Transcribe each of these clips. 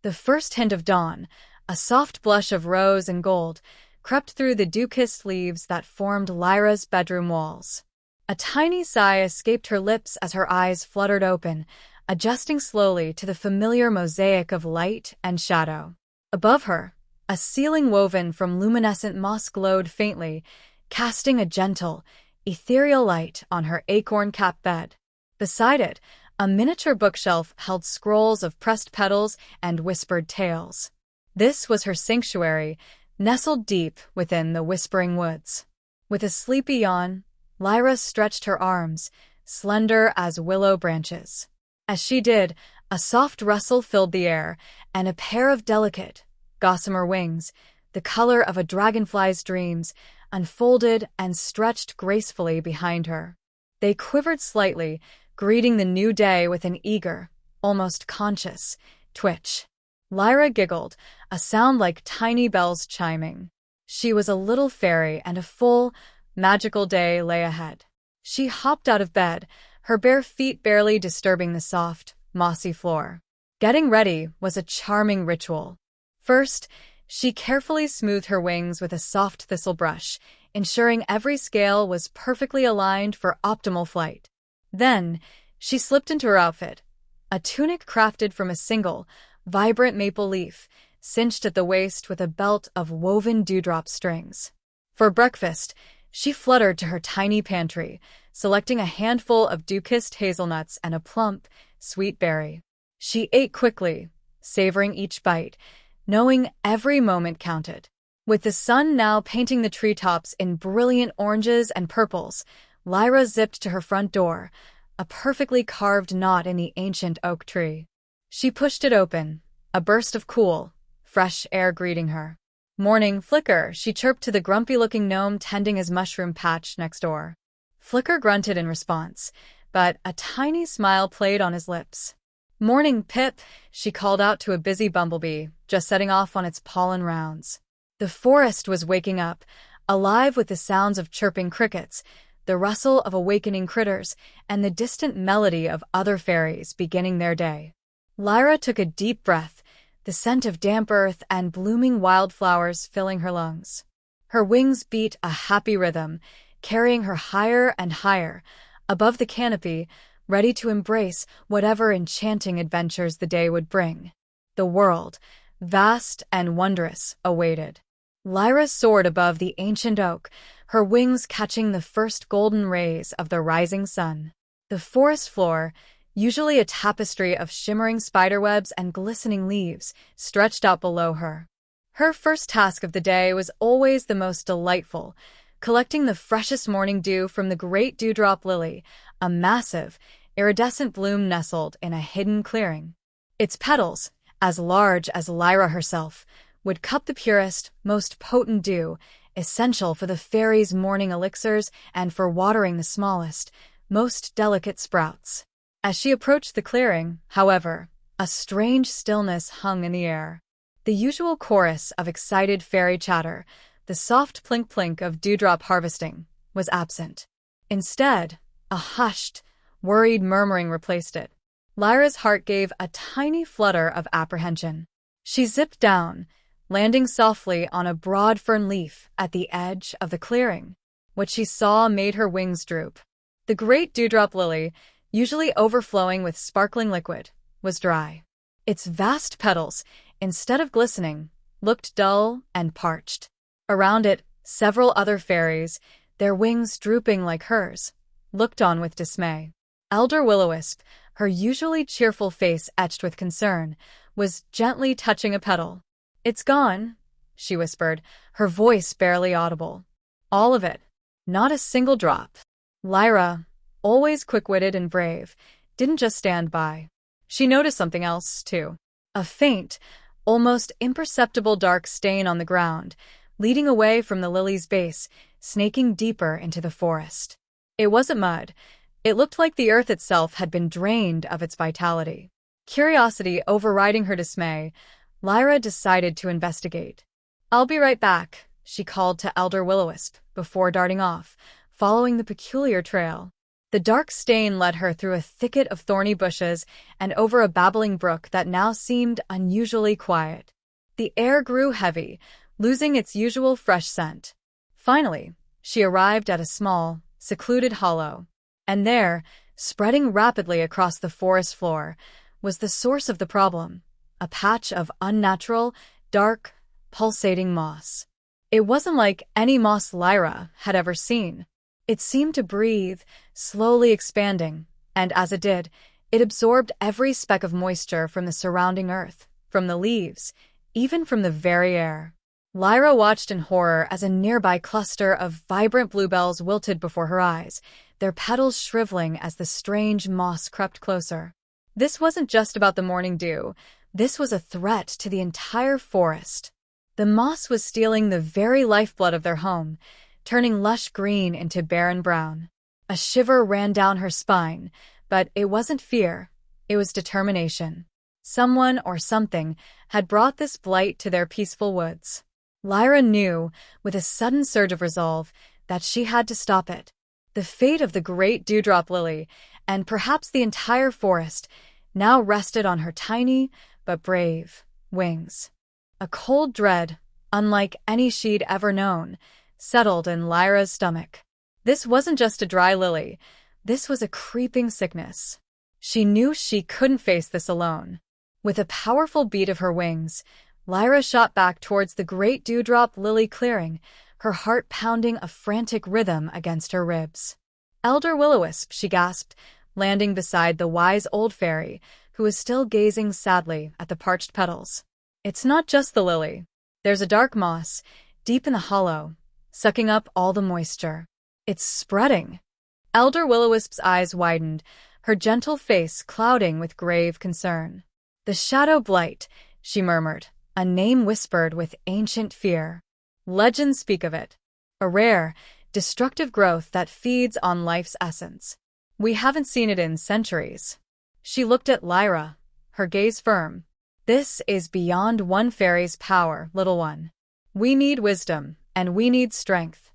The first hint of dawn, a soft blush of rose and gold, crept through the dew-kissed leaves that formed Lyra's bedroom walls. A tiny sigh escaped her lips as her eyes fluttered open, adjusting slowly to the familiar mosaic of light and shadow. Above her, a ceiling woven from luminescent moss glowed faintly, casting a gentle, ethereal light on her acorn-capped bed. Beside it, a miniature bookshelf held scrolls of pressed petals and whispered tales. This was her sanctuary, nestled deep within the whispering woods. With a sleepy yawn, Lyra stretched her arms, slender as willow branches. As she did, a soft rustle filled the air, and a pair of delicate, gossamer wings, the color of a dragonfly's dreams, unfolded and stretched gracefully behind her. They quivered slightly, greeting the new day with an eager, almost conscious, twitch. Lyra giggled, a sound like tiny bells chiming. She was a little fairy, and a full, magical day lay ahead. She hopped out of bed, her bare feet barely disturbing the soft, mossy floor. Getting ready was a charming ritual. First, she carefully smoothed her wings with a soft thistle brush, ensuring every scale was perfectly aligned for optimal flight. Then, she slipped into her outfit, a tunic crafted from a single, vibrant maple leaf, cinched at the waist with a belt of woven dewdrop strings. For breakfast, she fluttered to her tiny pantry, selecting a handful of dew-kissed hazelnuts and a plump, sweet berry. She ate quickly, savoring each bite, knowing every moment counted. With the sun now painting the treetops in brilliant oranges and purples, Lyra zipped to her front door, a perfectly carved knot in the ancient oak tree. She pushed it open, a burst of cool, fresh air greeting her. "Morning, Flicker," she chirped to the grumpy-looking gnome tending his mushroom patch next door. Flicker grunted in response, but a tiny smile played on his lips. "Morning, Pip," she called out to a busy bumblebee, just setting off on its pollen rounds. The forest was waking up, alive with the sounds of chirping crickets, the rustle of awakening critters, and the distant melody of other fairies beginning their day. Lyra took a deep breath, the scent of damp earth and blooming wildflowers filling her lungs. Her wings beat a happy rhythm, carrying her higher and higher, above the canopy, ready to embrace whatever enchanting adventures the day would bring. The world, vast and wondrous, awaited. Lyra soared above the ancient oak, her wings catching the first golden rays of the rising sun. The forest floor, usually a tapestry of shimmering spiderwebs and glistening leaves, stretched out below her. Her first task of the day was always the most delightful, collecting the freshest morning dew from the great dewdrop lily, a massive, iridescent bloom nestled in a hidden clearing. Its petals, as large as Lyra herself, would cup the purest, most potent dew, essential for the fairies' morning elixirs and for watering the smallest, most delicate sprouts. As she approached the clearing, however, a strange stillness hung in the air. The usual chorus of excited fairy chatter, the soft plink-plink of dewdrop harvesting, was absent. Instead, a hushed, worried murmuring replaced it. Lyra's heart gave a tiny flutter of apprehension. She zipped down, landing softly on a broad fern leaf at the edge of the clearing. What she saw made her wings droop. The great dewdrop lily, usually overflowing with sparkling liquid, was dry. Its vast petals, instead of glistening, looked dull and parched. Around it, several other fairies, their wings drooping like hers, looked on with dismay. Elder Will-O-Wisp, her usually cheerful face etched with concern, was gently touching a petal. "It's gone," she whispered, her voice barely audible. "All of it. Not a single drop." Lyra, always quick-witted and brave, didn't just stand by. She noticed something else, too. A faint, almost imperceptible dark stain on the ground, leading away from the lily's base, snaking deeper into the forest. It wasn't mud. It looked like the earth itself had been drained of its vitality. Curiosity overriding her dismay, Lyra decided to investigate. "I'll be right back," she called to Elder Will-O-Wisp before darting off, following the peculiar trail. The dark stain led her through a thicket of thorny bushes and over a babbling brook that now seemed unusually quiet. The air grew heavy, losing its usual fresh scent. Finally, she arrived at a small, secluded hollow. And there, spreading rapidly across the forest floor, was the source of the problem, a patch of unnatural, dark, pulsating moss. It wasn't like any moss Lyra had ever seen. It seemed to breathe, slowly expanding, and as it did, it absorbed every speck of moisture from the surrounding earth, from the leaves, even from the very air. Lyra watched in horror as a nearby cluster of vibrant bluebells wilted before her eyes, their petals shriveling as the strange moss crept closer. This wasn't just about the morning dew. This was a threat to the entire forest. The moss was stealing the very lifeblood of their home, turning lush green into barren brown. A shiver ran down her spine, but it wasn't fear, it was determination. Someone or something had brought this blight to their peaceful woods. Lyra knew, with a sudden surge of resolve, that she had to stop it. The fate of the great dewdrop lily, and perhaps the entire forest, now rested on her tiny, but brave, wings. A cold dread, unlike any she'd ever known, settled in Lyra's stomach. This wasn't just a dry lily. This was a creeping sickness. She knew she couldn't face this alone. With a powerful beat of her wings, Lyra shot back towards the great dewdrop lily clearing, her heart pounding a frantic rhythm against her ribs. "Elder Will-o-wisp," she gasped, landing beside the wise old fairy, who was still gazing sadly at the parched petals. "It's not just the lily. There's a dark moss, deep in the hollow, sucking up all the moisture. It's spreading." Elder Will-o-wisp's eyes widened, her gentle face clouding with grave concern. "The shadow blight," she murmured, a name whispered with ancient fear. "Legends speak of it. A rare, destructive growth that feeds on life's essence. We haven't seen it in centuries." She looked at Lyra, her gaze firm. "This is beyond one fairy's power, little one. We need wisdom, and we need strength."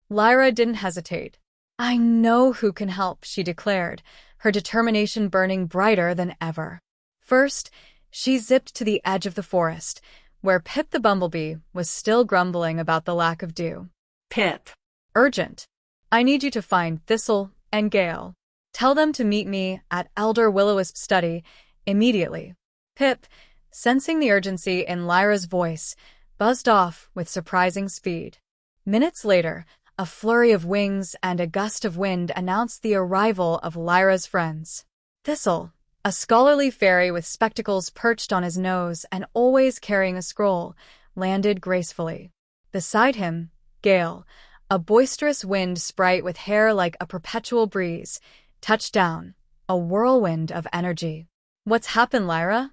Lyra didn't hesitate. "I know who can help," she declared, her determination burning brighter than ever. First, she zipped to the edge of the forest, where Pip the bumblebee was still grumbling about the lack of dew. "Pip. "Urgent. I need you to find Thistle and Gale. Tell them to meet me at Elder Will-o-wisp's study immediately." Pip, sensing the urgency in Lyra's voice, buzzed off with surprising speed. Minutes later, a flurry of wings and a gust of wind announced the arrival of Lyra's friends. Thistle, a scholarly fairy with spectacles perched on his nose and always carrying a scroll, landed gracefully. Beside him, Gale, a boisterous wind sprite with hair like a perpetual breeze, touched down, a whirlwind of energy. "What's happened, Lyra?"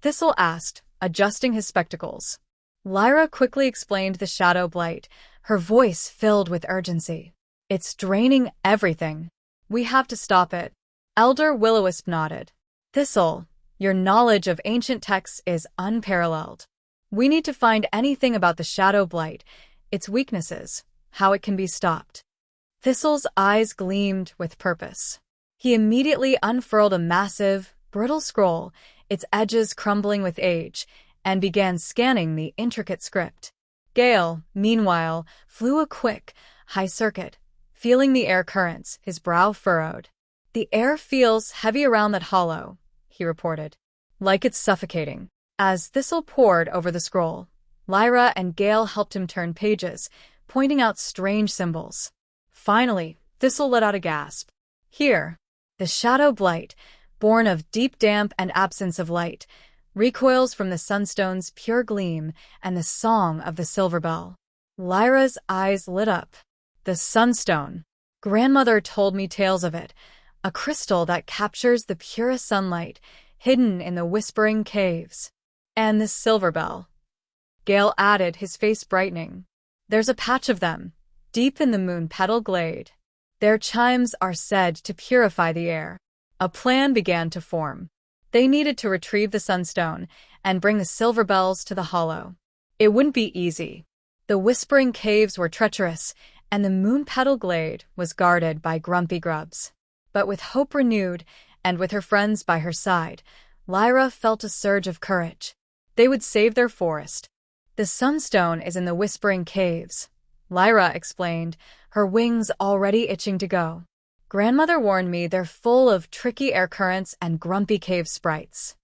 Thistle asked, adjusting his spectacles. Lyra quickly explained the shadow blight, her voice filled with urgency. "It's draining everything. We have to stop it." Elder Will-o-wisp nodded. "Thistle, your knowledge of ancient texts is unparalleled. We need to find anything about the shadow blight, its weaknesses, how it can be stopped." Thistle's eyes gleamed with purpose. He immediately unfurled a massive, brittle scroll, its edges crumbling with age, and began scanning the intricate script. Gale, meanwhile, flew a quick, high circuit, feeling the air currents, his brow furrowed. "The air feels heavy around that hollow," he reported, "like it's suffocating." As Thistle pored over the scroll, Lyra and Gale helped him turn pages, pointing out strange symbols. Finally, Thistle let out a gasp. "Here, the shadow blight, born of deep damp and absence of light, recoils from the sunstone's pure gleam and the song of the silver bell." Lyra's eyes lit up. "The sunstone. Grandmother told me tales of it, a crystal that captures the purest sunlight, hidden in the whispering caves. And this silver bell," Gale added, his face brightening. "There's a patch of them, deep in the moon-petal glade. Their chimes are said to purify the air." A plan began to form. They needed to retrieve the sunstone and bring the silver bells to the hollow. It wouldn't be easy. The whispering caves were treacherous, and the moon-petal glade was guarded by grumpy grubs. But with hope renewed, and with her friends by her side, Lyra felt a surge of courage. They would save their forest. The Sunstone is in the Whispering Caves, Lyra explained, her wings already itching to go. Grandmother warned me they're full of tricky air currents and grumpy cave sprites.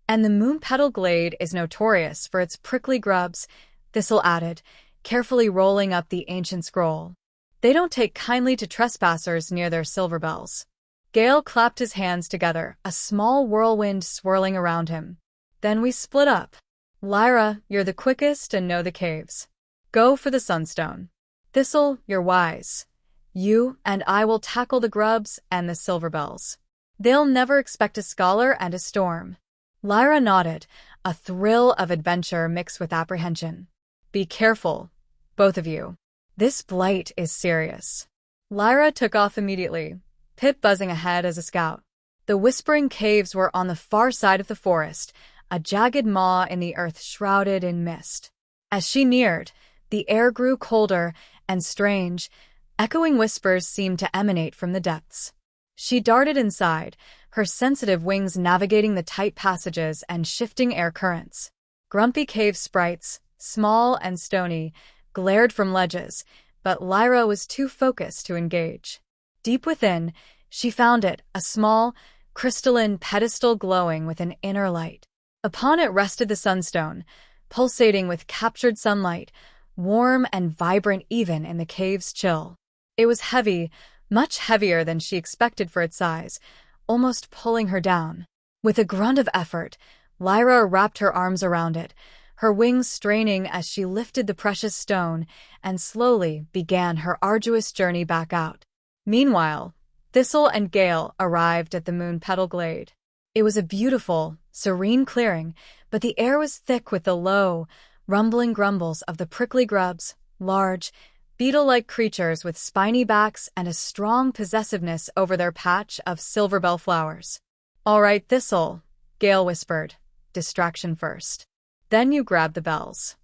And the Moonpetal Glade is notorious for its prickly grubs, Thistle added, carefully rolling up the ancient scroll. They don't take kindly to trespassers near their silver bells. Gale clapped his hands together, a small whirlwind swirling around him. Then we split up. Lyra, you're the quickest and know the caves. Go for the Sunstone. Thistle, you're wise. You and I will tackle the grubs and the silver bells. They'll never expect a scholar and a storm. Lyra nodded, a thrill of adventure mixed with apprehension. Be careful, both of you. This blight is serious. Lyra took off immediately, Pip buzzing ahead as a scout. The Whispering Caves were on the far side of the forest, a jagged maw in the earth shrouded in mist. As she neared, the air grew colder and strange, echoing whispers seemed to emanate from the depths. She darted inside, her sensitive wings navigating the tight passages and shifting air currents. Grumpy cave sprites, small and stony, glared from ledges, but Lyra was too focused to engage. Deep within, she found it, a small, crystalline pedestal glowing with an inner light. Upon it rested the Sunstone, pulsating with captured sunlight, warm and vibrant even in the cave's chill. It was heavy, much heavier than she expected for its size, almost pulling her down. With a grunt of effort, Lyra wrapped her arms around it, her wings straining as she lifted the precious stone and slowly began her arduous journey back out. Meanwhile, Thistle and Gale arrived at the Moonpetal Glade. It was a beautiful, serene clearing, but the air was thick with the low, rumbling grumbles of the prickly grubs, large, beetle-like creatures with spiny backs and a strong possessiveness over their patch of silverbell flowers. All right, Thistle, Gale whispered, distraction first. Then you grab the bells.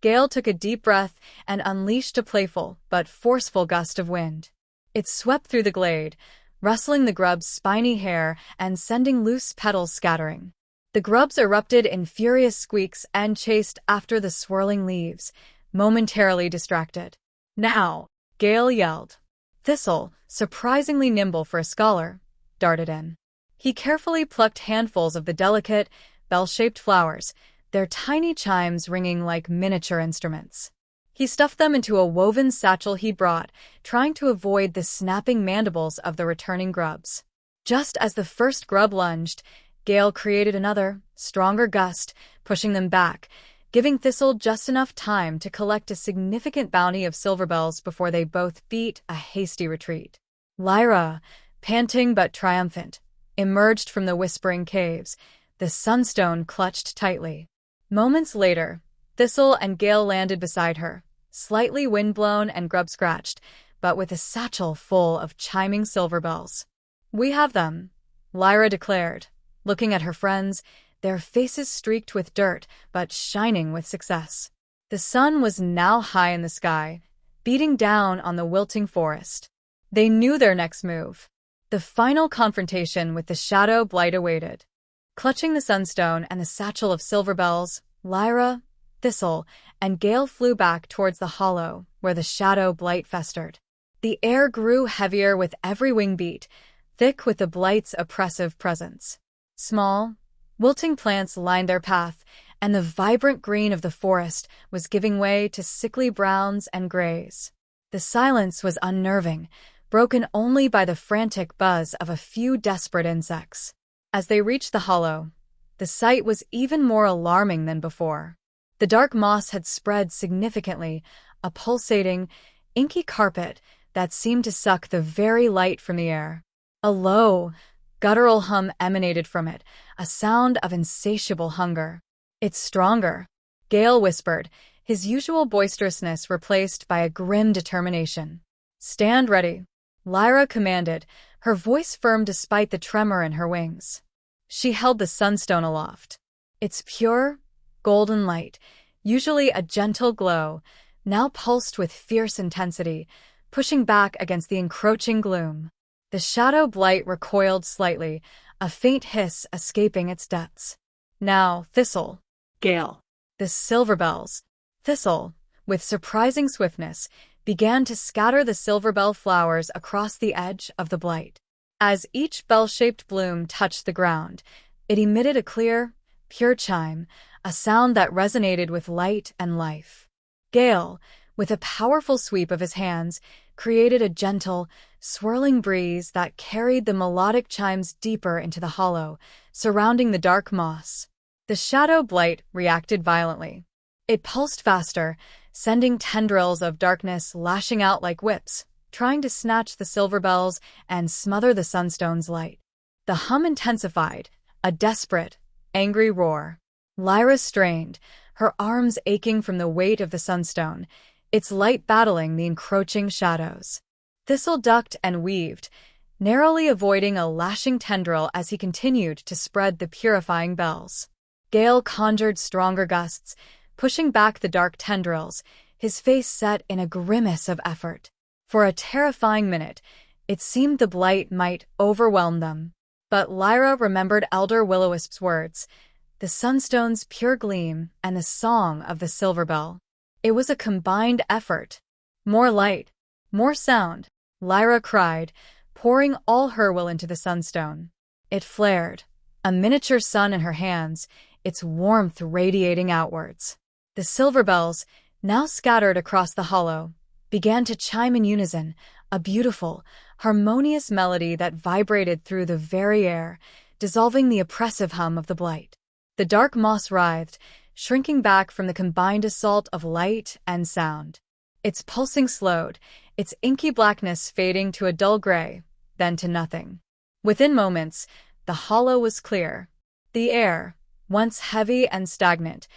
Gale took a deep breath and unleashed a playful but forceful gust of wind. It swept through the glade, rustling the grub's spiny hair and sending loose petals scattering. The grubs erupted in furious squeaks and chased after the swirling leaves, momentarily distracted. Now, Gale yelled. Thistle, surprisingly nimble for a scholar, darted in. He carefully plucked handfuls of the delicate, bell-shaped flowers, their tiny chimes ringing like miniature instruments. He stuffed them into a woven satchel he brought, trying to avoid the snapping mandibles of the returning grubs. Just as the first grub lunged, Gale created another, stronger gust, pushing them back, giving Thistle just enough time to collect a significant bounty of silverbells before they both beat a hasty retreat. Lyra, panting but triumphant, emerged from the Whispering Caves, the Sunstone clutched tightly. Moments later, Thistle and Gale landed beside her, slightly windblown and grub-scratched, but with a satchel full of chiming silver bells. We have them, Lyra declared, looking at her friends, their faces streaked with dirt but shining with success. The sun was now high in the sky, beating down on the wilting forest. They knew their next move. The final confrontation with the shadow Blight awaited. Clutching the Sunstone and the satchel of silver bells, Lyra, Thistle, and Gale flew back towards the hollow where the shadow Blight festered. The air grew heavier with every wing beat, thick with the Blight's oppressive presence. Small, wilting plants lined their path, and the vibrant green of the forest was giving way to sickly browns and grays. The silence was unnerving, broken only by the frantic buzz of a few desperate insects. As they reached the hollow, the sight was even more alarming than before. The dark moss had spread significantly, a pulsating, inky carpet that seemed to suck the very light from the air. A low, guttural hum emanated from it, a sound of insatiable hunger. It's stronger, Gale whispered, his usual boisterousness replaced by a grim determination. Stand ready, Lyra commanded, her voice firm despite the tremor in her wings. She held the Sunstone aloft. Its pure, golden light, usually a gentle glow, now pulsed with fierce intensity, pushing back against the encroaching gloom. The shadow Blight recoiled slightly, a faint hiss escaping its depths. Now, Thistle. Gale. The silver bells. Thistle, with surprising swiftness, began to scatter the silver bell flowers across the edge of the Blight. As each bell-shaped bloom touched the ground, it emitted a clear, pure chime, a sound that resonated with light and life. Gale, with a powerful sweep of his hands, created a gentle, swirling breeze that carried the melodic chimes deeper into the hollow, surrounding the dark moss. The shadow Blight reacted violently. It pulsed faster, sending tendrils of darkness lashing out like whips, trying to snatch the silver bells and smother the sunstone's light. The hum intensified, a desperate, angry roar. Lyra strained, her arms aching from the weight of the sunstone, its light battling the encroaching shadows. Thistle ducked and weaved, narrowly avoiding a lashing tendril as he continued to spread the purifying bells. Gale conjured stronger gusts, pushing back the dark tendrils, his face set in a grimace of effort. For a terrifying minute, it seemed the Blight might overwhelm them. But Lyra remembered Elder Will-O-Wisp's words, the sunstone's pure gleam and the song of the silver bell. It was a combined effort. More light, more sound, Lyra cried, pouring all her will into the sunstone. It flared, a miniature sun in her hands, its warmth radiating outwards. The silver bells, now scattered across the hollow, began to chime in unison, a beautiful, harmonious melody that vibrated through the very air, dissolving the oppressive hum of the Blight. The dark moss writhed, shrinking back from the combined assault of light and sound. Its pulsing slowed, its inky blackness fading to a dull gray, then to nothing. Within moments, the hollow was clear. The air, once heavy and stagnant,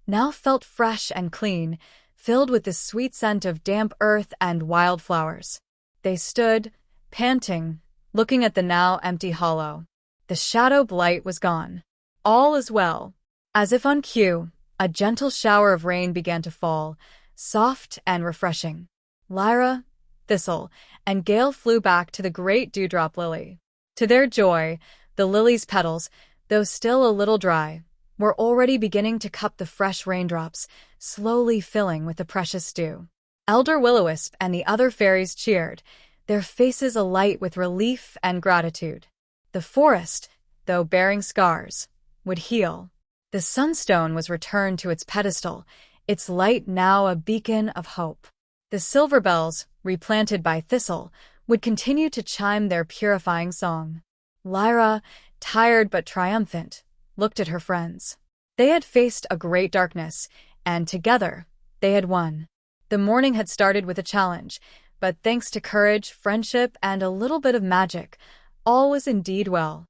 now felt fresh and clean, filled with the sweet scent of damp earth and wildflowers. They stood, panting, looking at the now empty hollow. The shadow Blight was gone. All is well. As if on cue, a gentle shower of rain began to fall, soft and refreshing. Lyra, Thistle, and Gale flew back to the great dewdrop lily. To their joy, the lily's petals, though still a little dry, were already beginning to cup the fresh raindrops, slowly filling with the precious dew. Elder Will-O-Wisp and the other fairies cheered, their faces alight with relief and gratitude. The forest, though bearing scars, would heal. The sunstone was returned to its pedestal, its light now a beacon of hope. The silver bells, replanted by Thistle, would continue to chime their purifying song. Lyra, tired but triumphant, looked at her friends. They had faced a great darkness, and together, they had won. The morning had started with a challenge, but thanks to courage, friendship, and a little bit of magic, all was indeed well.